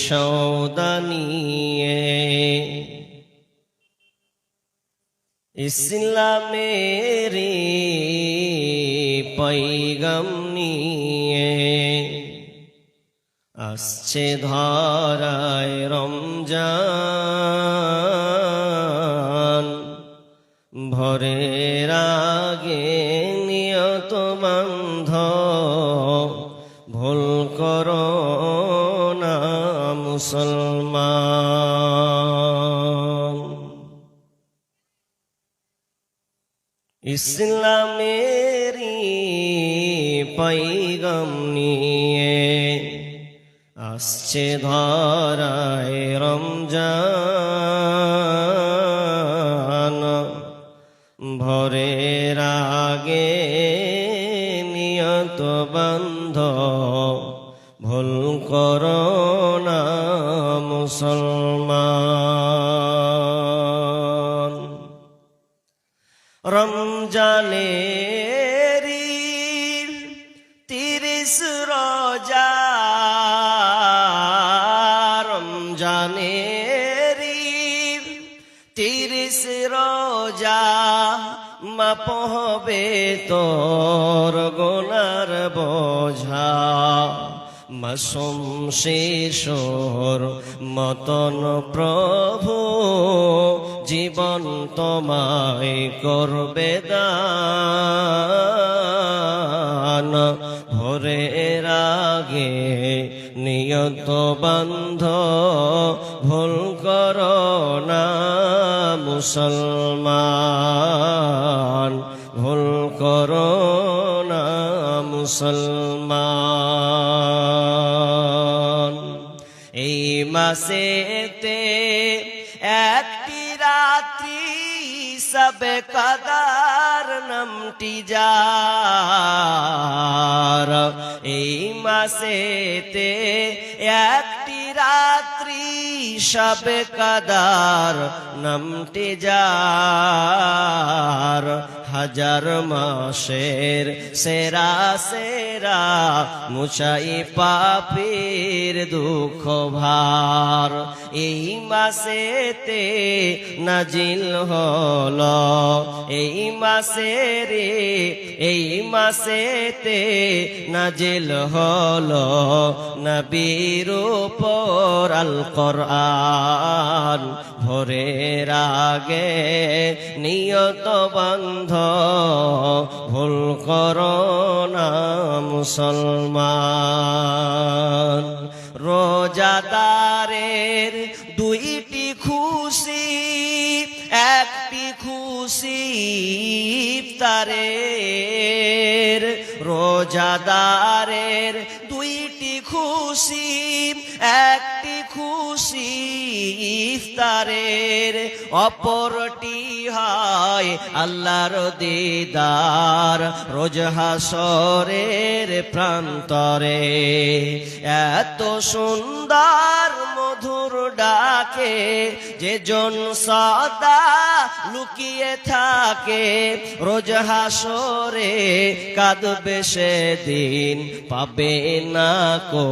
সৌদানিয়ে ইসলামেরি পৈগম নিয়ে আসছে ধরায় রমজান। ভোরের আগে নিয়ত বান্ধ, ভুল করো না মুসলমান। ইসলামেরি পৈগম নিয়ে আসছে ধরায় রমজান। ভোরের আগে নিয়ত বান্ধ, ভুল করো না মুসলমান। রমজানেরি 30 রোজা, রমজানেরি 30 রোজা, মাপ হবে তোর গুনার বোঝা। মাসুম শিশুর মতন প্রভু জীবন তোমায় করবে দান। ভোরের আগে নিয়ত বান্ধ, ভুল করো না মুসলমান। ভুল করো না মুসলমান। এই মাসেতে একটি রাত্রি সবে কদর নামটি যার। এই মাসেতে একটি রাত্রি সবে কদর নামটি যার। হাজার মাসের সেরা সেরা মুছাই পাপের দুঃখ ভার। এই মাসেতে নাজিল হলো, এই মাসেরে এই মাসেতে নাজিল হলো নবীর উপর আল কোরআন। ভোরের আগে নিয়ত বান্ধ, ভুল করো না মুসলমান। রোজাদারের দুইটি খুশি, একটি খুশি ইফতারের। রোজাদারের দুইটি খুশি, একটি খুশি ইফতারের। অপরটি হয় আল্লাহর দিদার রোজ হাসরের প্রান্তরে। এত সুন্দর মধুর ডাকে যে জন সদা লুকিয়ে থাকে। রোজ হাসরে কাঁদবে সেদিন, পাবে না কো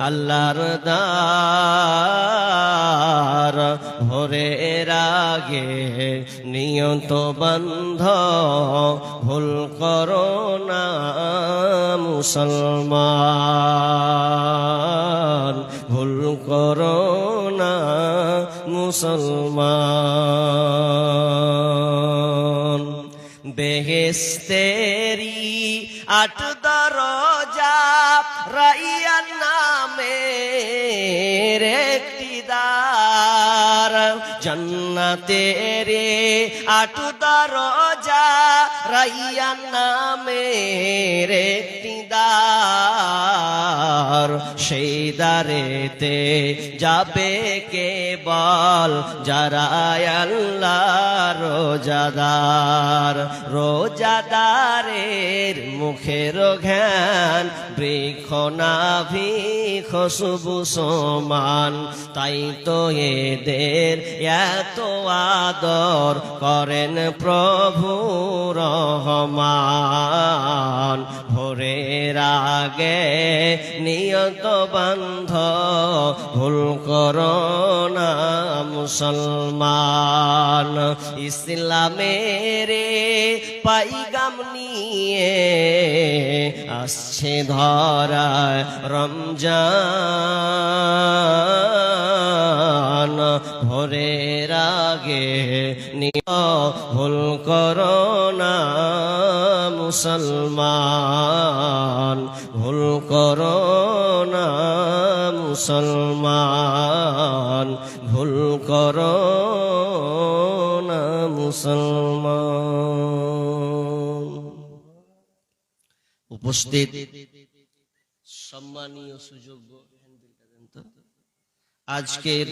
আল্লাহর দার। ভোরের আগে নিয়ত বান্ধ, ভুল করো না মুসলমান। ভুল করো না মুসলমান। বেহেশতেরি 8 দরজা, রাইয়ান নামের একটি দ্বার। জান্নাতের 8 দরজা, রাইয়ান নামের একটি দ্বার। সেই দ্বারেতে যাবে কেবল যারা আল্লাহর রোজাদার। রোজাদারের মুখের ঘ্রাণ বৃক্ষ নাভি খুশবু সমান। তাই তো এদের এত আদর করেন প্রভু রহমান। ভোরের আগে নিয়ত বান্ধ, ভুল করো না মুসলমান। ইসলামের পাইগাম নিয়ে আসছে ধরায় রমজান। ভোরের আগে ভুল করো না মুসলমান, ভুল করো না মুসলমান, ভুল করো না মুসলমান। উপস্থিত সম্মানীয় সুযোগ্য আজকের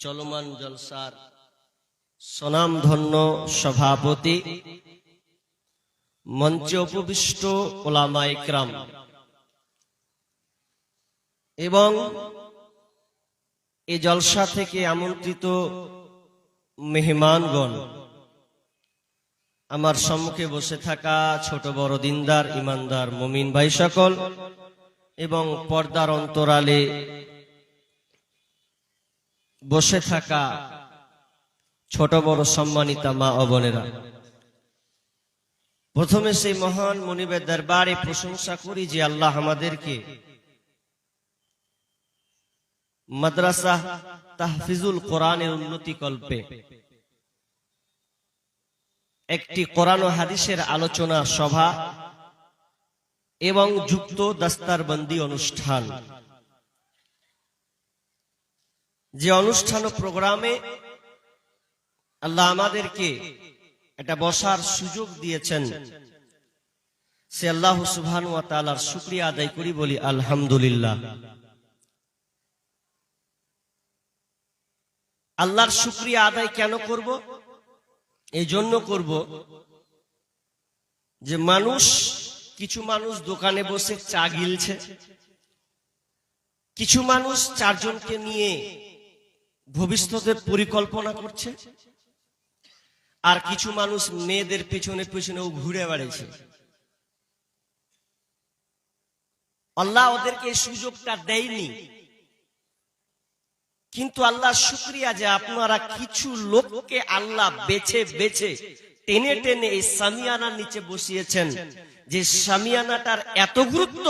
চলমান জলসার স্বনামধন্য সভাপতি, মঞ্চে উপবিষ্ট ওলামায়ে কেরাম এবং এই জলসা থেকে আমন্ত্রিত মেহমানগণ, আমার সম্মুখে বসে থাকা ছোট বড় দিনদার ইমানদার মুমিন ভাই সকল এবং পর্দার অন্তরালে বসে থাকা ছোট বড় সম্মানিতা মা ও বোনেরা, প্রথমে সেই মহান মুনিবের দরবারে প্রশংসা করি যে আল্লাহ আমাদেরকে মাদ্রাসা তাহফিজুল কোরআনের উন্নতি কল্পে একটি কোরআন ও হাদিসের আলোচনা সভা এবং যুক্ত দস্তারবন্দি অনুষ্ঠান, যে অনুষ্ঠান ও প্রোগ্রামে আল্লাহ আমাদেরকে একটা বসার সুযোগ দিয়েছেন, সে আল্লাহ সুবহানাহু ওয়া তাআলার শুকরিয়া আদায় করি, বলি আলহামদুলিল্লাহ। আল্লাহর শুকরিয়া আদায় কেন করব? এই জন্য করব যে কিছু মানুষ দোকানে বসে চা গিলছে, কিছু মানুষ চারজনকে নিয়ে ভবিষ্যতের পরিকল্পনা করছে, আর কিছু মানুষ মেয়েদের পেছনে পেছনেও ঘুরে বেড়াচ্ছে। আল্লাহ ওদেরকে এই সুযোগটা দেয়নি, কিন্তু আল্লাহ শুকরিয়া যে আপনারা কিছু লোককে আল্লাহ বেছে বেছে টেনে টেনে এই সামিয়ানার নিচে বসিয়েছেন, যে সামিয়ানাটার এত গুরুত্ব,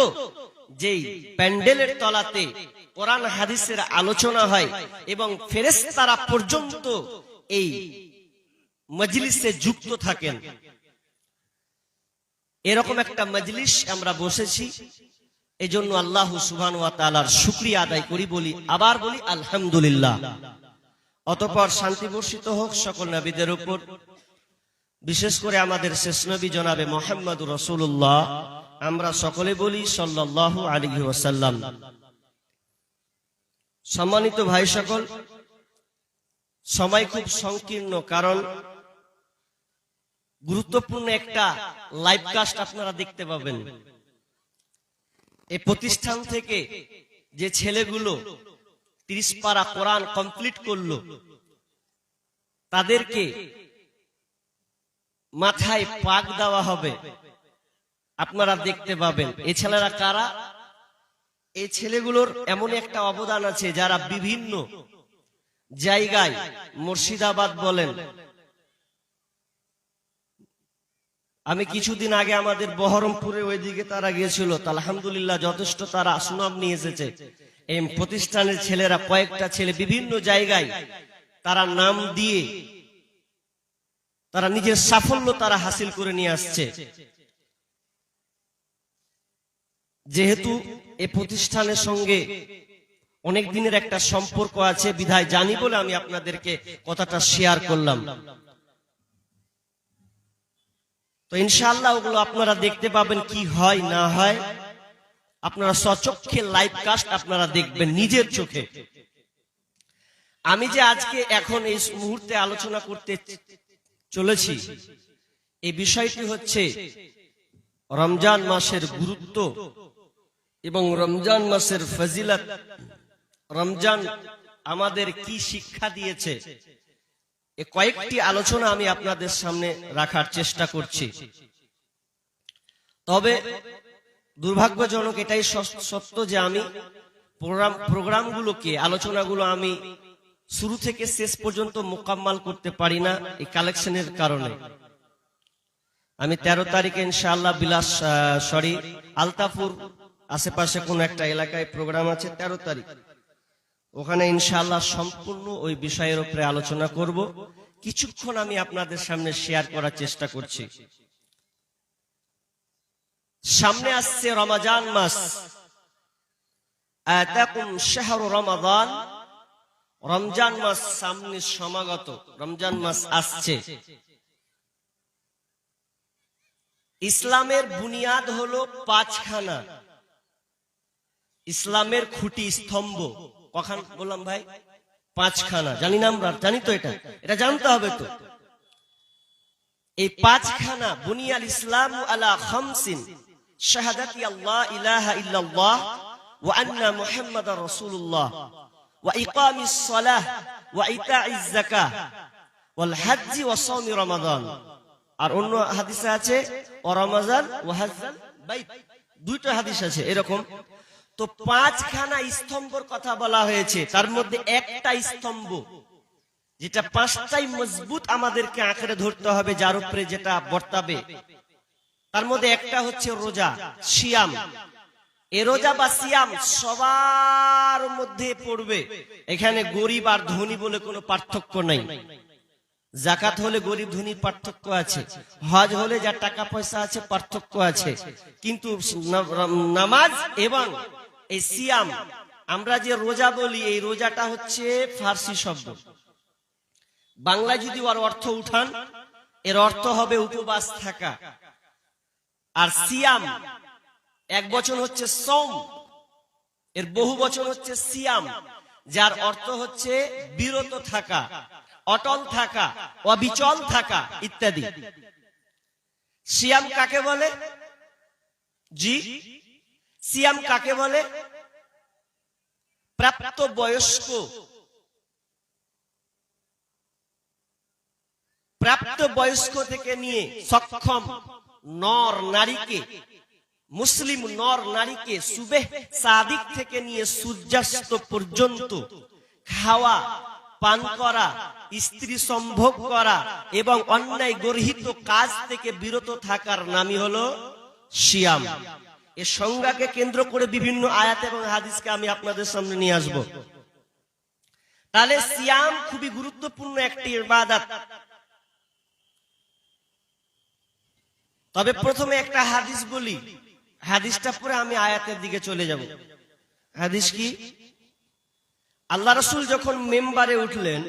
যেই প্যান্ডেলের তলাতে কোরআন হাদিসের আলোচনা হয় এবং ফেরেশতারা পর্যন্ত এই মজলিসে যুক্ত থাকেন। এরকম একটা মজলিস আমরা বসেছি, এজন্য আল্লাহ সুবহানাহু ওয়া তাআলার শুকরিয়া আদায় করি, আবার বলি আলহামদুলিল্লাহ। অতঃপর শান্তি বর্ষিত হোক সকল নবীদের উপর, বিশেষ করে আমাদের শেষ নবী জনাবে মুহাম্মদুর রাসূলুল্লাহ, আমরা সকলে বলি সাল্লাল্লাহু আলাইহি ওয়াসাল্লাম। সম্মানিত ভাই সকল, সময় খুব সংকীর্ণ, কারণ গুরুত্বপূর্ণ একটা লাইভ কাস্ট আপনারা দেখতে পাবেন। এই প্রতিষ্ঠান থেকে যে ছেলেগুলো 30 পারা কোরআন কমপ্লিট করলো, তাদেরকে মাথায় পাক দেওয়া হবে, আপনারা দেখতে পাবেন। এই ছেলেরা কারা? এই ছেলেগুলোর এমন একটা অবদান আছে, যারা বিভিন্ন জায়গায়, মুর্শিদাবাদ বলেন, আমি কিছুদিন আগে আমাদের বহরমপুরে ওইদিকে তারা গিয়েছিল, আলহামদুলিল্লাহ যথেষ্ট তারা সুনাম নিয়ে এসেছে। এই প্রতিষ্ঠানের ছেলেরা, কয়েকটা ছেলে বিভিন্ন জায়গায় তারা নাম দিয়ে তারা নিজের সাফল্য তারা হাসিল করে নিয়ে আসছে। যেহেতু এই প্রতিষ্ঠানের সঙ্গে অনেক দিনের একটা সম্পর্ক আছে, বিধায় জানি বলে আমি আপনাদেরকে কথাটা শেয়ার করলাম। তো ইনশাআল্লাহ ওগুলো আপনারা দেখতে পাবেন, কি হয় না হয় আপনারা সচক্ষে লাইভ কাস্ট আপনারা দেখবেন নিজের চোখে। আমি যে আজকে এখন এই মুহূর্তে আলোচনা করতে চলেছি, এই বিষয়টি হচ্ছে রমজান মাসের গুরুত্ব এবং রমজান মাসের ফজিলত, রমজান আমাদের কি শিক্ষা দিয়েছে, এ কয়েকটি আলোচনা আমি আপনাদের সামনে রাখার চেষ্টা করছি। তবে দুর্ভাগ্যজনক এটাই সত্য যে আমি প্রোগ্রামগুলোকে, আলোচনাগুলো আমি শুরু থেকে শেষ পর্যন্ত মোকাম্মাল করতে পারি না এই কালেকশনের কারণে। আমি 13 তারিখে ইনশাআল্লাহ আলতাপুর আশেপাশে কোন একটা এলাকায় প্রোগ্রাম আছে 13 তারিখ, ওখানে ইনশাআল্লাহ সম্পূর্ণ ওই বিষয়ের উপরে আলোচনা করব। কিছুক্ষণ আমি আপনাদের সামনে শেয়ার করার চেষ্টা করছি। সামনে আসছে রমজান মাস, আতাকুম শাহরু রমাদান, রমজান মাস সামনে সমাগত, রমজান মাস আসছে। ইসলামের বুনিয়াদ হলো 5খানা, ইসলামের খুঁটি স্তম্ভ কখন বললাম ভাই? 5খানা। জানি না আমরা? জানি তো, এটা জানতে হবে তো। এই 5খানা, বুনিয়াল ইসলাম আলা খামসিন, শাহাদাতি আল্লাহ ইলাহা ইল্লাল্লাহ ওয়া আন্না মুহাম্মাদার রাসূলুল্লাহ ওয়া ইকামিস সালাহ ওয়া ইতাইজ যাকাহ ওয়াল হজ্জ ওয়া সাওম রমাদান। আর অন্য হাদিসে আছে ওয়া রমাজান ওয়া হজ্জাল বাইত, দুইটা হাদিস আছে এরকম। তো 5খানা স্তম্ভের কথা বলা হয়েছে, তার মধ্যে একটা স্তম্ভ যেটা 5টাই মজবুত আমাদেরকে আঁকড়ে ধরতে হবে, যার উপরে যেটা বর্তাবে, তার মধ্যে একটা হচ্ছে রোজা, সিয়াম। এ রোজা বা সিয়াম সবার মধ্যে পড়বে। এখানে গরিব আর ধনী বলে কোনো পার্থক্য নাই। যাকাত হলে গরিব ধনী পার্থক্য আছে, হজ হলে যার টাকা পয়সা আছে পার্থক্য আছে, কিন্তু নামাজ এবং এই সিয়াম, আমরা যে রোজা বলি, এই রোজাটা হচ্ছে ফার্সি শব্দ। বাংলা যদি ওর অর্থ উঠান, এর অর্থ হবে উপবাস থাকা। আর সিয়াম এক বচন হচ্ছে সৌম, এর বহু বচন হচ্ছে সিয়াম, যার অর্থ হচ্ছে বিরত থাকা, অটল থাকা, অবিচল থাকা ইত্যাদি। সিয়াম কাকে বলে? জি, সিয়াম কাকে বলে? প্রাপ্ত বয়স্ক থেকে নিয়ে সক্ষম নর নারীকে, মুসলিম নর নারীকে সুবেহ সাদিক থেকে নিয়ে সূর্যাস্ত পর্যন্ত খাওয়া, পান করা, স্ত্রী সম্ভোগ করা এবং অন্যায় গর্হিত কাজ থেকে বিরত থাকার নামই হলো সিয়াম। এর সংজ্ঞাকে কেন্দ্র করে বিভিন্ন আয়াত এবং হাদিসকে আমি আপনাদের সামনে নিয়ে আসব। তাহলে সিয়াম খুবই গুরুত্বপূর্ণ একটি ইবাদত। তবে প্রথমে একটা হাদিস বলি, হাদিসটা পরে আমি আয়াতের দিকে চলে যাব। হাদিস কি? আল্লাহ রাসূল যখন মেম্বারে উঠলেন,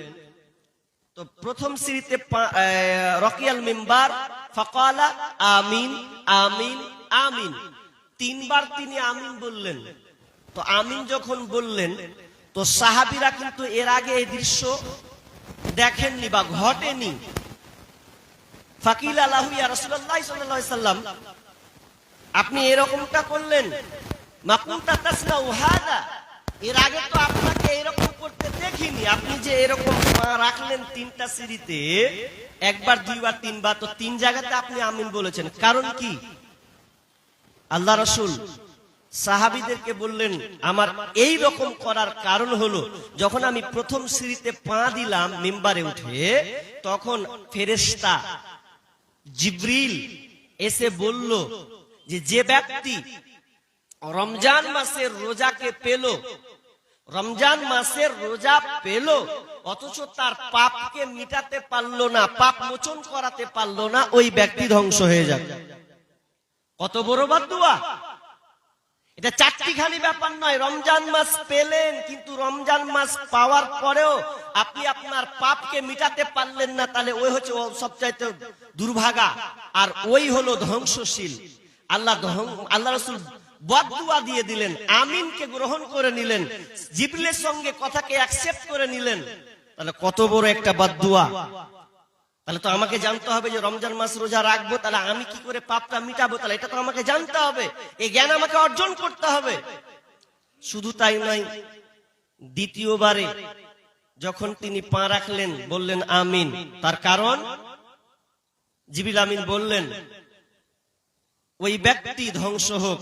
তো প্রথম সিঁড়িতে রকিয়াল মেম্বার, ফাকালা আমিন আমিন আমিন, 3 বার তিনি আমিন বললেন। তো আমিন যখন বললেন, তো সাহাবীরা কিন্তু এর আগে এই দৃশ্য দেখেননি বা ঘটেনি। ফাকিলা লাহু ইয়া রাসূলুল্লাহ সাল্লাল্লাহু আলাইহি সাল্লাম, আপনি এরকমটা করলেন, মা কুনতা তাসনাউ হাদা, এর আগে তো আপনাকে এরকম করতে দেখিনি। আপনি যে এরকম পা রাখলেন 3টা সিঁড়িতে, একবার, দুইবার, 3বার, তো 3 জায়গাতে আপনি আমিন বলেছেন, কারণ কি? আল্লাহ রাসূল সাহাবীদেরকে বললেন, আমার এই রকম করার কারণ হলো, যখন আমি প্রথম সিঁড়িতে পা দিলাম মিম্বারে উঠে, তখন ফেরেশতা জিবরিল এসে বলল যে ব্যক্তি রমজান মাসের রোজাকে পেল, রমজান মাসের রোজা পেল, অথচ তার পাপকে মিটাতে পারলো না, পাপ মোচন করাতে পারলো না, ওই ব্যক্তি ধ্বংস হয়ে যাবে। কত বড় বদদুয়া! এটা চারটিখানি ব্যাপার নয়। রমজান মাস পেলেন, কিন্তু রমজান মাস পাওয়ার পরেও আপনি আপনার পাপকে মিটাতে পারলেন না, তাহলে ওই হচ্ছে সবচাইতে দুর্ভাগা, আর ওই হলো ধ্বংসশীল। আল্লাহ রাসূল বদদুয়া দিয়ে দিলেন, আমিনকে গ্রহণ করে নিলেন, জিবরিলের সঙ্গে কথাকে অ্যাকসেপ্ট করে নিলেন। তাহলে কত বড় একটা বদদুয়া! তাহলে তো আমাকে জানতে হবে যে রমজান মাস রোজা রাখবো, তাহলে আমি কি করে পাপটা মিটাবো, তাহলে এটা তো আমাকে জানতে হবে, এই জ্ঞান আমাকে অর্জন করতে হবে। শুধু তাই নয়, দ্বিতীয়বারে যখন তিনি পা রাখলেন বললেন আমিন। তার কারণ জিবরিল আমিন বললেন ওই ব্যক্তি ধ্বংস হোক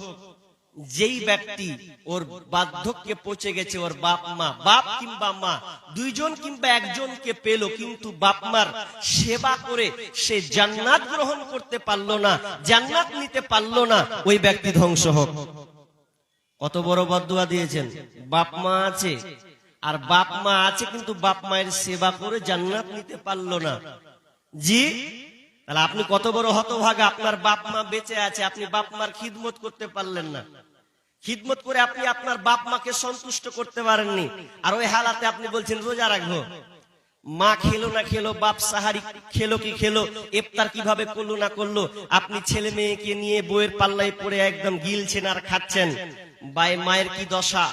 যেই ব্যক্তি ওর বার্ধক্যে পৌঁছে গেছে, ওর বাপ কিংবা মা দুইজন কিংবা একজনকে পেল, কিন্তু বাপ মার সেবা করে সে জান্নাত গ্রহণ করতে পারলো না, জান্নাত নিতে পারলো না, ওই ব্যক্তি ধ্বংস হোক। কত বড় বদদুয়া দিয়েছেন। বাপ মা আছে, আর বাপ মা আছে কিন্তু বাপ মায়ের সেবা করে জান্নাত নিতে পারলো না। জি, তাহলে আপনি কত বড় হতভাগা। আপনার বাপ মা বেঁচে আছে, আপনি বাপ মার খিদমত করতে পারলেন না, খিদমত করে আপনি আপনার বাপ মাকে সন্তুষ্ট করতে পারেননি, আর ওই হালাতে আপনি বলছেন রোজা রাখবো। মা খেলো না খেলো, বাপ সাহারি খেলো কি খেলো, ইফতার কিভাবে করলো না করলো, আপনি ছেলে মেয়েকে নিয়ে বইয়ের পাল্লায় পড়ে একদম গিলছেন আর খাচ্ছেন। মায়ের কি দশা,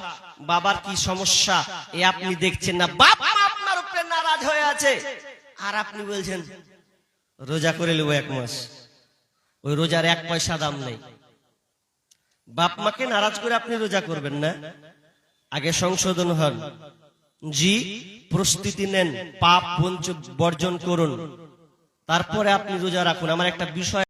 বাবার কি সমস্যা, এ আপনি দেখছেন না। বাপ মা আপনার উপরে নারাজ হয়ে আছে, আর আপনি বলছেন রোজা করে নেবো 1 মাস। ওই রোজার 1 পয়সা দাম নেই। বাপ মাকে নারাজ করে আপনি রোজা করবেন না। আগে সংশোধন হন, জি, প্রস্তুতি নেন, পাপ বর্জন করুন, তারপরে আপনি রোজা রাখুন। আমার একটা বিষয়